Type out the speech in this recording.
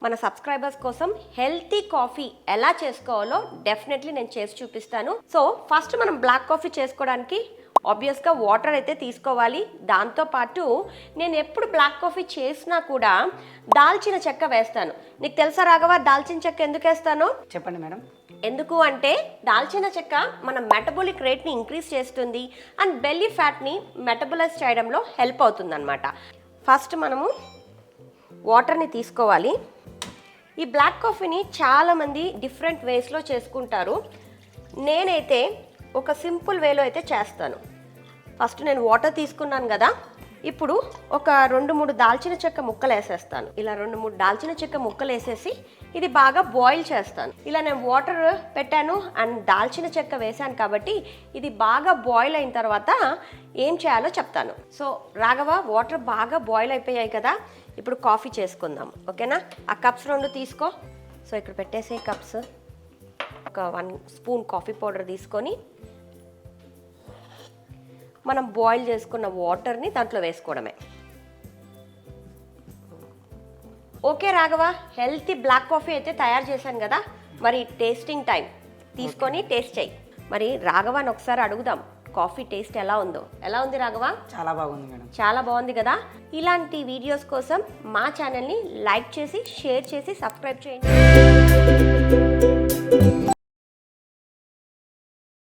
మన సబ్స్క్రైబర్స్ కోసం healthy coffee ఎలా చేసుకోవాలో డెఫినెట్లీ నేను చేసి చూపిస్తాను. సో ఫస్ట్ మనం బ్లాక్ కాఫీ చేసుకోవడానికి ఆబ్వియస్గా వాటర్ అయితే తీసుకోవాలి. దాంతోపాటు నేను ఎప్పుడు బ్లాక్ కాఫీ చేసినా కూడా దాల్చిన చెక్క వేస్తాను. నీకు తెలుసా రాఘవ, దాల్చిన చెక్క ఎందుకు వేస్తానో? చెప్పండి మేడం. ఎందుకు అంటే దాల్చిన చెక్క మన మెటబాలిక్ రేట్ని ఇంక్రీజ్ చేస్తుంది అండ్ బెల్లీ ఫ్యాట్ని మెటబలైజ్ చేయడంలో హెల్ప్ అవుతుంది అనమాట. ఫస్ట్ మనము వాటర్ని తీసుకోవాలి. ఈ బ్లాక్ కాఫీని చాలామంది డిఫరెంట్ వేస్లో చేసుకుంటారు. నేనైతే ఒక సింపుల్ వేలో అయితే చేస్తాను. ఫస్ట్ నేను వాటర్ తీసుకున్నాను కదా, ఇప్పుడు ఒక 2-3 దాల్చిన చెక్క ముక్కలు వేసేస్తాను. ఇలా 2-3 దాల్చిన చెక్క ముక్కలు వేసేసి ఇది బాగా బాయిల్ చేస్తాను. ఇలా నేను వాటర్ పెట్టాను అండ్ దాల్చిన చెక్క వేసాను కాబట్టి ఇది బాగా బాయిల్ అయిన తర్వాత ఏం చేయాలో చెప్తాను. సో రాఘవ, వాటర్ బాగా బాయిల్ అయిపోయాయి కదా, ఇప్పుడు కాఫీ చేసుకుందాం. ఓకేనా? ఆ కప్స్ 2 తీసుకో. సో ఇక్కడ పెట్టేసే కప్స్. ఒక 1 స్పూన్ కాఫీ పౌడర్ తీసుకొని మనం బాయిల్ చేసుకున్న వాటర్ని దాంట్లో వేసుకోవడమే. Okay Raghava, healthy black coffee అయితే తయారు చేశాను కదా, మరి టేస్టింగ్ టైం తీసుకొని టేస్ట్ చేయి. మరి రాఘవాని ఒకసారి అడుగుదాం కాఫీ టేస్ట్ ఎలా ఉందో. ఎలా ఉంది రాఘవ? చాలా బాగుంది మేడం. చాలా బాగుంది కదా. ఇలాంటి వీడియోస్ కోసం మా ఛానల్ని లైక్ చేసి, షేర్ చేసి, సబ్స్క్రైబ్ చేయండి.